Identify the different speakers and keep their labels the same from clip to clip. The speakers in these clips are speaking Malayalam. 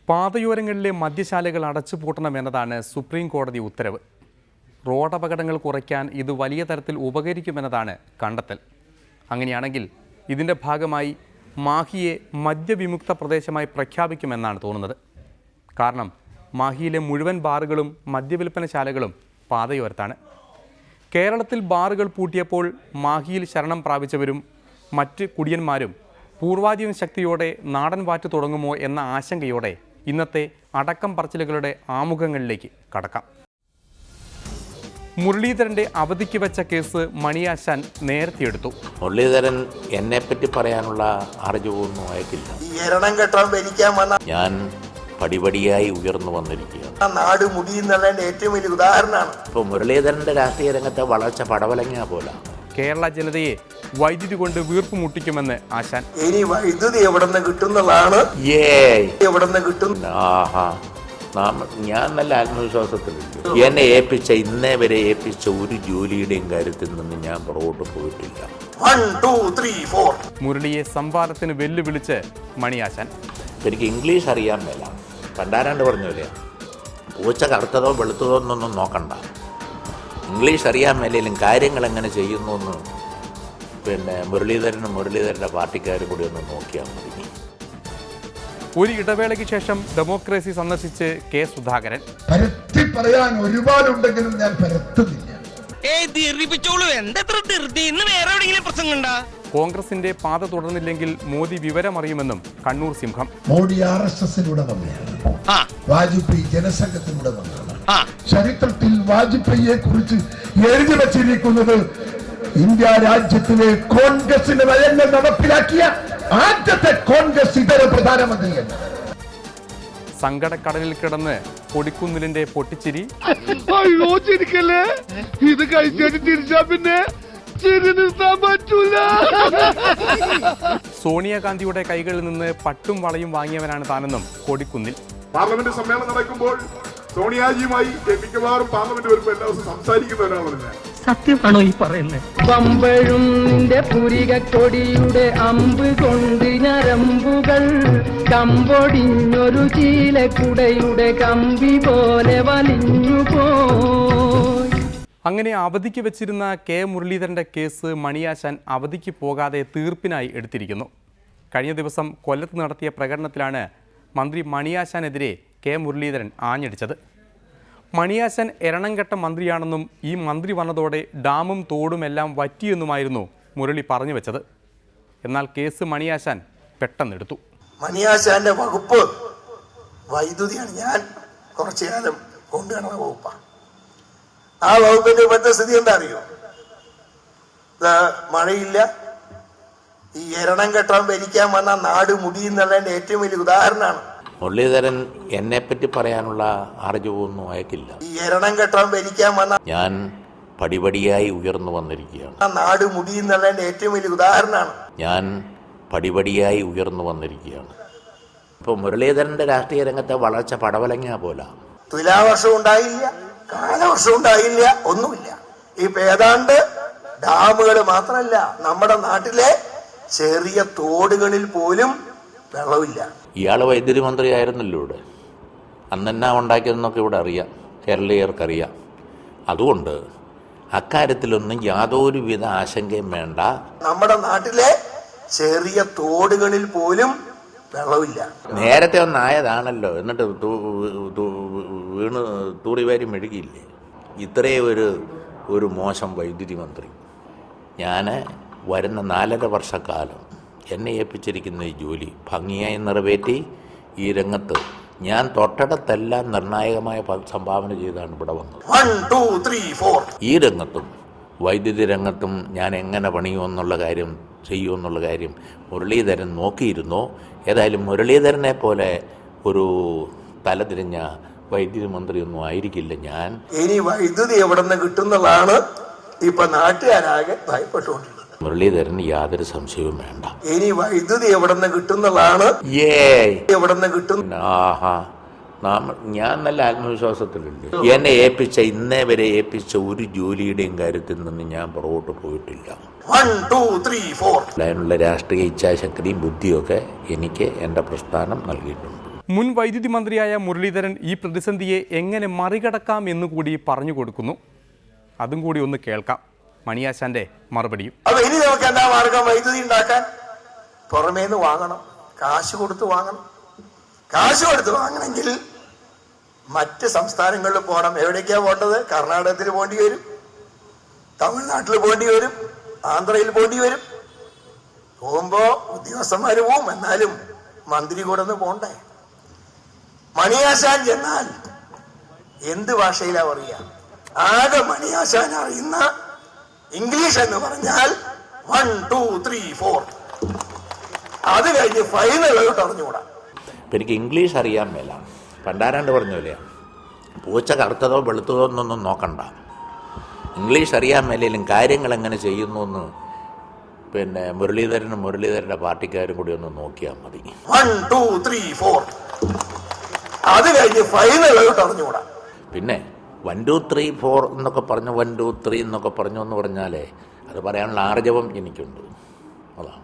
Speaker 1: പാതയോരങ്ങളിലെ മദ്യശാലകൾ അടച്ചുപൂട്ടണമെന്നതാണ് സുപ്രീം കോടതി ഉത്തരവ്. റോഡപകടങ്ങൾ കുറയ്ക്കാൻ ഇത് വലിയ തരത്തിൽ ഉപകരിക്കുമെന്നതാണ് കണ്ടെത്തൽ. അങ്ങനെയാണെങ്കിൽ ഇതിൻ്റെ ഭാഗമായി മാഹിയെ മദ്യവിമുക്ത പ്രദേശമായി പ്രഖ്യാപിക്കുമെന്നാണ് തോന്നുന്നത്. കാരണം മാഹിയിലെ മുഴുവൻ ബാറുകളും മദ്യവിൽപ്പനശാലകളും പാതയോരത്താണ്. കേരളത്തിൽ ബാറുകൾ പൂട്ടിയപ്പോൾ മാഹിയിൽ ശരണം പ്രാപിച്ചവരും മറ്റ് കുടിയന്മാരും പൂർവാധികം ശക്തിയോടെ നാടൻ വാറ്റ് തുടങ്ങുമോ എന്ന ആശങ്കയോടെ ഇന്നത്തെ അടക്കം പറച്ചിലുകളുടെ ആമുഖങ്ങളിലേക്ക് കടക്കാം. മുരളീധരൻ്റെ അവധിക്ക് വെച്ച കേസ് മണിയാശാൻ നേരത്തെ എടുത്തു.
Speaker 2: മുരളീധരൻ എന്നെപ്പറ്റി പറയാനുള്ള അറിവൊന്നും അയക്കില്ല. ഞാൻ പടിപടിയായി ഉയർന്നു വന്നിരിക്കുകയാണ്.
Speaker 3: നാട് മുടിയുന്നതിന്റെ ഏറ്റവും വലിയ ഉദാഹരണമാണ്.
Speaker 2: ഇപ്പോൾ മുരളീധരന്റെ രാഷ്ട്രീയ രംഗത്തെ വളർച്ച പടവലങ്ങ പോലെ. കേരള ജനതയെ
Speaker 1: വൈദ്യുതി കൊണ്ട് വീർപ്പ് മുട്ടിക്കുമെന്ന് ആശാൻ.
Speaker 3: ഇനി വൈദ്യുതി എവിടെ നിന്ന് കിട്ടുന്നതാണ്. എവിടെ നിന്ന് കിട്ടും?
Speaker 2: ഞാൻ നല്ല ആത്മവിശ്വാസത്തിലുണ്ട്. എന്നെ ഇന്നേ വരെ ഏൽപ്പിച്ച ഒരു ജോലിയുടെയും കാര്യത്തിൽ നിന്ന് ഞാൻ പുറകോട്ട് പോയിട്ടില്ല.
Speaker 3: 1 2 3 4
Speaker 1: മുരളിയെ സംവാദത്തിന് വെല്ലുവിളിച്ച് മണിയാശാൻ.
Speaker 2: എനിക്ക് ഇംഗ്ലീഷ് അറിയാൻ മേല. പണ്ടാരാണ്ട് പറഞ്ഞല്ലേ, പൂച്ച കറുത്തതോ വെളുത്തതോ എന്നൊന്നും നോക്കണ്ട, ഇംഗ്ലീഷ് അറിയാൻ മേലും കാര്യങ്ങൾ എങ്ങനെ ചെയ്യുന്നു എന്ന് മുരളീധരൻ്റെ പാർട്ടിക്കാരും കൂടി ഒന്ന് നോക്കിയാൽ മതി.
Speaker 1: ഒരു ഇടവേളയ്ക്ക് ശേഷം ഡെമോക്രസി സന്ദർശിച്ച് കെ സുധാകരൻ.
Speaker 4: പരത്തി പറയാൻ ഒരുപാടുണ്ടെങ്കിലും ഞാൻ പരത്തുന്നില്ല.
Speaker 1: കോൺഗ്രസിന്റെ പാത തുടർന്നില്ലെങ്കിൽ മോദി വിവരമറിയുമെന്നും കണ്ണൂർ സിംഹം.
Speaker 4: മോദി RSSലൂടെ വന്നതാണ്, വാജ്പേയി ജനസംഘത്തിലൂടെ വന്നതാണ്. ചരിത്രത്തിൽ വാജ്പേയിയെ കുറിച്ച് എഴുതി വച്ചിരിക്കുന്നത് ഇന്ത്യ രാജ്യത്തിലെ കോൺഗ്രസിന്റെ നയങ്ങൾ നടപ്പിലാക്കിയ ആദ്യത്തെ കോൺഗ്രസ് ഇതര പ്രധാനമന്ത്രിയാണ്.
Speaker 1: സങ്കടക്കടലിൽ കിടന്ന് കൊടിക്കുന്നിലിന്റെ പൊട്ടിച്ചിരി.
Speaker 5: ഇത് കഴിച്ചിട്ട് തിരിച്ചാ പിന്നെ
Speaker 1: സോണിയാഗാന്ധിയുടെ കൈകളിൽ നിന്ന് പട്ടും വളയും വാങ്ങിയവനാണ് താനെന്നും കൊടിക്കുന്നിൽ.
Speaker 6: പാർലമെന്റ് സമ്മേളനം നടക്കുമ്പോൾ സോണിയാജിയുമായി മിക്കവാറും പാർലമെന്റ് വരുമ്പോൾ എല്ലാ ദിവസവും സംസാരിക്കുന്ന ഒരാളാണ്.
Speaker 7: സത്യമാണോ ഈ പറയുന്നത്? പമ്പഴും നിന്റെ പുരികക്കൊടിയുടെ അമ്പ് കൊണ്ട് ഞരമ്പുകൾ കമ്പൊടിഞ്ഞൊരു ചീലക്കുടയുടെ കമ്പി പോലെ വലിഞ്ഞു പോയി.
Speaker 1: അങ്ങനെ അവധിക്ക് വെച്ചിരുന്ന കെ മുരളീധരൻ്റെ കേസ് മണിയാശാൻ അവധിക്ക് പോകാതെ തീർപ്പിനായി എടുത്തിരിക്കുന്നു. കഴിഞ്ഞ ദിവസം കൊല്ലത്ത് നടത്തിയ പ്രകടനത്തിലാണ് മന്ത്രി മണിയാശാനെതിരെ കെ മുരളീധരൻ ആഞ്ഞടിച്ചത്. മണിയാശാൻ എരണംകെട്ട മന്ത്രിയാണെന്നും ഈ മന്ത്രി വന്നതോടെ ഡാമും തോടും എല്ലാം വറ്റിയെന്നുമായിരുന്നു മുരളി പറഞ്ഞു വെച്ചത്. എന്നാൽ കേസ് മണിയാശാൻ പെട്ടെന്നെടുത്തു.
Speaker 3: മണിയാശാന്റെ വകുപ്പ് വൈദ്യുതിയാണ്. ഞാൻ കുറച്ചു കാലം കൊണ്ടുവരുന്ന വകുപ്പാണ്. ആ വകുപ്പിന്റെ ഇപ്പോഴത്തെ സ്ഥിതി എന്താ അറിയോ? മഴയില്ല. ഈ എരണം കെട്ടാൻ ഭരിക്കാൻ വന്ന നാട് മുടിയുന്നതിന്റെ ഏറ്റവും വലിയ ഉദാഹരണമാണ്.
Speaker 2: മുരളീധരൻ എന്നെപ്പറ്റി പറയാനുള്ള അറിവൊന്നും അയക്കില്ല.
Speaker 3: ഈ എരണം കെട്ടാൻ ഭരിക്കാൻ വന്ന
Speaker 2: ഞാൻ പടിപടിയായി ഉയർന്നു വന്നിരിക്കുകയാണ്.
Speaker 3: നാട് മുടിയുന്നതിന്റെ ഏറ്റവും വലിയ ഉദാഹരണമാണ്.
Speaker 2: ഞാൻ പടിപടിയായി ഉയർന്നു വന്നിരിക്കുകയാണ്. ഇപ്പോൾ മുരളീധരന്റെ രാഷ്ട്രീയ രംഗത്തെ വളർച്ച പടവലങ്ങ പോലെ.
Speaker 3: തുലാവർഷം ഉണ്ടായില്ല, കാലവർഷം ഉണ്ടായില്ല, ഒന്നുമില്ല. ഇപ്പൊ ഏതാണ്ട് ഡാമുകൾ മാത്രമല്ല, നമ്മുടെ നാട്ടിലെ ചെറിയ തോടുകളിൽ പോലും വെള്ളമില്ല.
Speaker 2: ഇയാൾ വൈദ്യുതി മന്ത്രി ആയിരുന്നല്ലോ ഇവിടെ. അന്നെന്നാ ഉണ്ടാക്കിയതെന്നൊക്കെ ഇവിടെ അറിയാം, കേരളീയർക്കറിയാം. അതുകൊണ്ട് അക്കാര്യത്തിലൊന്നും യാതൊരുവിധ ആശങ്കയും വേണ്ട.
Speaker 3: നമ്മുടെ നാട്ടിലെ ചെറിയ തോടുകളിൽ പോലും വെള്ളമില്ല.
Speaker 2: നേരത്തെ ഒന്നായതാണല്ലോ, എന്നിട്ട് വീണ് തൂറിവാരി മെഴുകിയില്ലേ. ഇത്രയും ഒരു മോശം വൈദ്യുതി മന്ത്രി. ഞാൻ വരുന്ന 4.5 വർഷക്കാലം എന്നെ ഏൽപ്പിച്ചിരിക്കുന്ന ഈ ജോലി ഭംഗിയായി നിറവേറ്റി ഈ രംഗത്ത് ഞാൻ തൊട്ടടുത്തെല്ലാം നിർണായകമായ സംഭാവന ചെയ്താണ് ഇവിടെ വന്നത്.
Speaker 3: 1 2 3 4
Speaker 2: ഈ രംഗത്തും വൈദ്യുതി രംഗത്തും ഞാൻ എങ്ങനെ പണിയുമെന്നുള്ള കാര്യം മുരളീധരൻ നോക്കിയിരുന്നു. ഏതായാലും മുരളീധരനെ പോലെ ഒരു തലതിരിഞ്ഞ വൈദ്യുതി മന്ത്രിയൊന്നും ആയിരിക്കില്ല ഞാൻ.
Speaker 3: ഇനി വൈദ്യുതി എവിടെ നിന്ന് കിട്ടുന്നതാണ് ഇപ്പൊ നാട്ടുകാരാകെ ഭയപ്പെട്ടുകൊണ്ടിരിക്കുന്നത്.
Speaker 2: മുരളീധരന് യാതൊരു സംശയവും വേണ്ട.
Speaker 3: ഇനി വൈദ്യുതി എവിടെ നിന്ന് കിട്ടുന്നതാണ്. എവിടെ നിന്ന് കിട്ടും?
Speaker 2: ഞാൻ നല്ല ആത്മവിശ്വാസത്തിലുണ്ട്. എന്നെ ഇന്നേ വരെ ഏൽപ്പിച്ച ഒരു ജോലിയുടെയും കാര്യത്തിൽ നിന്ന് ഞാൻ പുറകോട്ട് പോയിട്ടില്ല.
Speaker 3: 1 2 3 4
Speaker 2: അതിനുള്ള രാഷ്ട്രീയ ഇച്ഛാശക്തിയും ബുദ്ധിയൊക്കെ എനിക്ക് എൻ്റെ പ്രസ്ഥാനം നൽകിയിട്ടുണ്ട്.
Speaker 1: മുൻ വൈദ്യുതി മന്ത്രിയായ മുരളീധരൻ ഈ പ്രതിസന്ധിയെ എങ്ങനെ മറികടക്കാം എന്നുകൂടി പറഞ്ഞു കൊടുക്കുന്നു. അതും കൂടി ഒന്ന് കേൾക്കാം. മണിയാശാന്റെ മറുപടിയും.
Speaker 3: അപ്പൊ ഇനി നമുക്ക് എന്താ മാർഗം? വൈദ്യുതി ഉണ്ടാക്കാൻ പുറമേന്ന് വാങ്ങണം, കാശ് കൊടുത്ത് വാങ്ങണം. കാശ് കൊടുത്ത് വാങ്ങണമെങ്കിൽ മറ്റ് സംസ്ഥാനങ്ങളിൽ പോകണം. എവിടേക്കാ പോകേണ്ടത്? കർണാടകത്തിൽ പോകേണ്ടി വരും, തമിഴ്നാട്ടിൽ പോകേണ്ടി വരും, ആന്ധ്രയിൽ പോകേണ്ടി വരും. പോകുമ്പോ ഉദ്യോഗസ്ഥന്മാര് പോവും, എന്നാലും മന്ത്രി കൂടെ ഒന്ന് പോണ്ടേ? മണിയാശാൻ ചെന്നാൽ എന്ത് ഭാഷയിലാ പറയുക? ആകെ മണിയാശാൻ അറിയുന്ന ഇംഗ്ലീഷ് എന്ന് പറഞ്ഞാൽ 1 2 3 4. അത് കഴിഞ്ഞ് ഫൈനലോട്ട് അറിഞ്ഞുകൂടാ.
Speaker 2: എനിക്ക് ഇംഗ്ലീഷ് അറിയാൻ മേല. പണ്ടാരാണ്ട് പറഞ്ഞില്ലേ, പൂച്ച കറുത്തതോ വെളുത്തതോ എന്നൊന്നും നോക്കണ്ട, ഇംഗ്ലീഷ് അറിയാൻ മേലും കാര്യങ്ങൾ എങ്ങനെ ചെയ്യുന്നു എന്ന് പിന്നെ മുരളീധരനും മുരളീധരൻ്റെ പാർട്ടിക്കാരും കൂടി ഒന്ന് നോക്കിയാൽ മതി.
Speaker 3: 1 2 3 4. അത് കഴിഞ്ഞ് ഫൈനലോട്ട് അറിഞ്ഞുകൂടാ.
Speaker 2: പിന്നെ 1 2 3 4 എന്നൊക്കെ പറഞ്ഞു, 1 2 3 എന്നൊക്കെ പറഞ്ഞു എന്ന് പറഞ്ഞാലേ അത് പറയാനുള്ള ആർജവം എനിക്കുണ്ട്. അതാണ്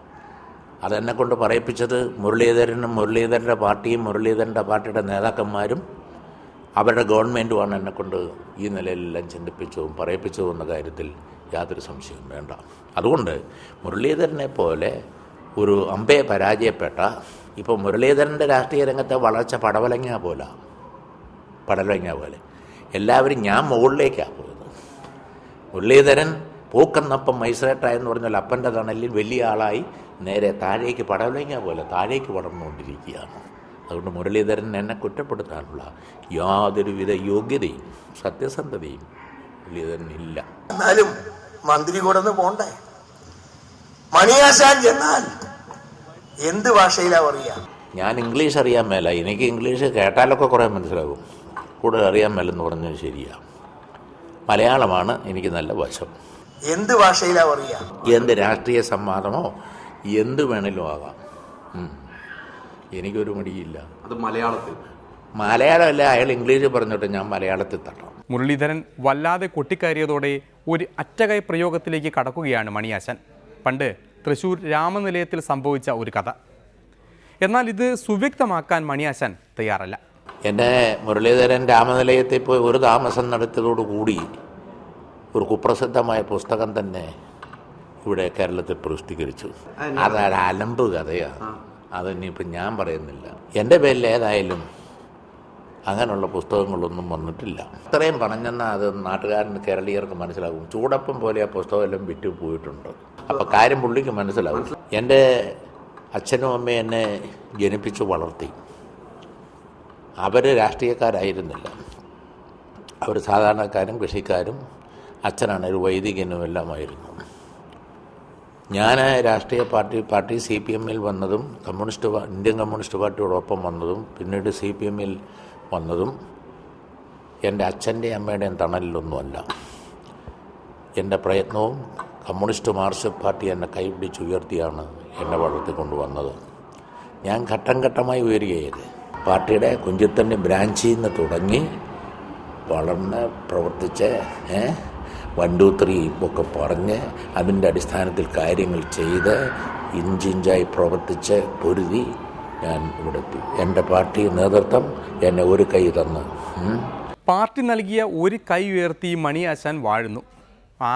Speaker 2: അതെന്നെ കൊണ്ട് പറയിപ്പിച്ചത് മുരളീധരനും മുരളീധരൻ്റെ പാർട്ടിയും മുരളീധരൻ്റെ പാർട്ടിയുടെ നേതാക്കന്മാരും അവരുടെ ഗവൺമെൻറ്റുമാണ് എന്നെക്കൊണ്ട് ഈ നിലയിലെല്ലാം ചിന്തിപ്പിച്ചതും പറയിപ്പിച്ചതും എന്ന കാര്യത്തിൽ യാതൊരു സംശയവും വേണ്ട. അതുകൊണ്ട് മുരളീധരനെ പോലെ ഒരു അമ്പയെ പരാജയപ്പെട്ട ഇപ്പോൾ മുരളീധരൻ്റെ രാഷ്ട്രീയ രംഗത്തെ വളർച്ച പടവലങ്ങ പോലെ എല്ലാവരും ഞാൻ മുകളിലേക്കാണ് പോയത്. മുരളീധരൻ പൂക്കെന്നപ്പം മൈസറേട്ടായെന്ന് പറഞ്ഞാൽ അപ്പൻ്റെ തണലിൽ വലിയ ആളായി നേരെ താഴേക്ക് പടവലങ്ങ പോലെ താഴേക്ക് പടർന്നുകൊണ്ടിരിക്കുകയാണ്. അതുകൊണ്ട് മുരളീധരൻ എന്നെ കുറ്റപ്പെടുത്താനുള്ള യാതൊരുവിധ യോഗ്യതയും സത്യസന്ധതയും മുരളീധരനില്ല.
Speaker 3: എന്നാലും മന്ത്രി കൂടെ ഒന്ന് പോണ്ടേ? മണിയാശാൻ ചെന്നാൽ എന്ത് ഭാഷയിലാ പറയുക?
Speaker 2: ഞാൻ ഇംഗ്ലീഷ് അറിയാൻ മേല. എനിക്ക് ഇംഗ്ലീഷ് കേട്ടാലൊക്കെ കുറേ മനസ്സിലാകും, കൂടുതൽ അറിയാൻ മേലെന്ന് പറഞ്ഞത് ശരിയാണ്. മലയാളമാണ് എനിക്ക് നല്ല വശം.
Speaker 3: എന്ത് ഭാഷയിലാ പറയുക?
Speaker 2: എന്ത് രാഷ്ട്രീയ സംവാദമോ എന്ത് വേണേലും ആകാം, എനിക്കൊരു മടിയില്ല.
Speaker 8: അത്
Speaker 2: മലയാളമല്ല, അയാൾ ഇംഗ്ലീഷ് പറഞ്ഞോട്ടെ, ഞാൻ മലയാളത്തിൽ തട്ടാം.
Speaker 1: മുരളീധരൻ വല്ലാതെ കൊട്ടിക്കയറിയതോടെ ഒരു അറ്റകൈ പ്രയോഗത്തിലേക്ക് കടക്കുകയാണ് മണിയാശാൻ. പണ്ട് തൃശ്ശൂർ രാമനിലയത്തിൽ സംഭവിച്ച ഒരു കഥ. എന്നാൽ ഇത് സുവ്യക്തമാക്കാൻ മണിയാശാൻ തയ്യാറല്ല.
Speaker 2: എന്നെ മുരളീധരൻ രാമനിലയത്തിൽ പോയി ഒരു താമസം നടത്തിയതോടുകൂടി ഒരു കുപ്രസിദ്ധമായ പുസ്തകം തന്നെ ഇവിടെ കേരളത്തിൽ പ്രസിദ്ധീകരിച്ചു. അതൊരു അലമ്പ് കഥയാണ്. അതിനിപ്പം ഞാൻ പറയുന്നില്ല. എൻ്റെ പേരിൽ ഏതായാലും അങ്ങനെയുള്ള പുസ്തകങ്ങളൊന്നും വന്നിട്ടില്ല. ഇത്രയും പറഞ്ഞെന്നാൽ അത് നാട്ടുകാരന് കേരളീയർക്ക് മനസ്സിലാകും. ചൂടപ്പം പോലെ ആ പുസ്തകമെല്ലാം വിറ്റു പോയിട്ടുണ്ട്. അപ്പോൾ കാര്യം പുള്ളിക്ക് മനസ്സിലാകും. എൻ്റെ അച്ഛനും അമ്മയും എന്നെ ജനിപ്പിച്ചു വളർത്തി. അവർ രാഷ്ട്രീയക്കാരായിരുന്നില്ല, അവർ സാധാരണക്കാരും കൃഷിക്കാരും, അച്ഛനാണ് ഒരു വൈദികനും എല്ലാമായിരുന്നു. ഞാൻ രാഷ്ട്രീയ പാർട്ടി CPM-ൽ വന്നതും ഇന്ത്യൻ കമ്മ്യൂണിസ്റ്റ് പാർട്ടിയോടൊപ്പം വന്നതും പിന്നീട് CPM-ൽ വന്നതും എൻ്റെ അച്ഛൻ്റെയും അമ്മയുടെയും തണലിലൊന്നുമല്ല. എൻ്റെ പ്രയത്നവും കമ്മ്യൂണിസ്റ്റ് മാർക്സിസ്റ്റ് പാർട്ടി എന്നെ കൈപിടിച്ചുയർത്തിയാണ് എന്നെ വളർത്തിക്കൊണ്ടുവന്നത്. ഞാൻ ഘട്ടം ഘട്ടമായി ഉയരുകയായിരുന്നു. പാർട്ടിയുടെ കുഞ്ചിത്തണ്ണി ബ്രാഞ്ചിൽ നിന്ന് തുടങ്ങി വളർന്ന് പ്രവർത്തിച്ച് 1 2 3 ഒക്കെ പറഞ്ഞ് അതിൻ്റെ അടിസ്ഥാനത്തിൽ കാര്യങ്ങൾ ചെയ്ത് ഇഞ്ചിഞ്ചായി പ്രവർത്തിച്ച് പൊരുതി ഞാൻ ഇവിടെ എത്തി. എൻ്റെ പാർട്ടി നേതൃത്വം എന്നെ ഒരു കൈ തന്നു.
Speaker 1: പാർട്ടി നൽകിയ ഒരു കൈ ഉയർത്തി മണിയാശാൻ വാഴുന്നു.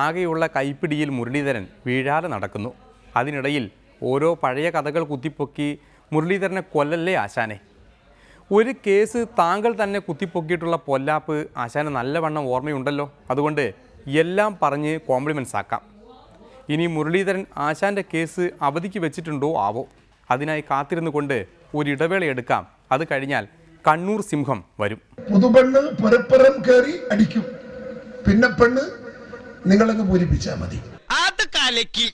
Speaker 1: ആകെയുള്ള കൈപ്പിടിയിൽ മുരളീധരൻ വീഴാതെ നടക്കുന്നു. അതിനിടയിൽ ഓരോ പഴയ കഥകൾ കുത്തിപ്പൊക്കി മുരളീധരനെ കൊല്ലല്ലേ ആശാനെ. ഒരു കേസ് താങ്കൾ തന്നെ കുത്തിപ്പൊക്കിയിട്ടുള്ള പൊല്ലാപ്പ് ആശാന് നല്ലവണ്ണം ഓർമ്മയുണ്ടല്ലോ. അതുകൊണ്ട് എല്ലാം പറഞ്ഞ് കോംപ്ലിമെൻറ്റ്സ് ആക്കാം. ഇനി മുരളീധരൻ ആശാൻ്റെ കേസ് അവധിക്ക് വെച്ചിട്ടുണ്ടോ ആവോ? അതിനായി കാത്തിരുന്നു കൊണ്ട് ഒരിടവേള എടുക്കാം. അത് കഴിഞ്ഞാൽ കണ്ണൂർ സിംഹം വരും.
Speaker 4: പുതുപെണ്ണ് പുരപ്പുറം കയറി അടിക്കും, പിന്നെ പെണ്ണ് നിങ്ങളങ്ങ് പൂരിപ്പിച്ചാൽ മതി.
Speaker 5: അത് കലക്കി.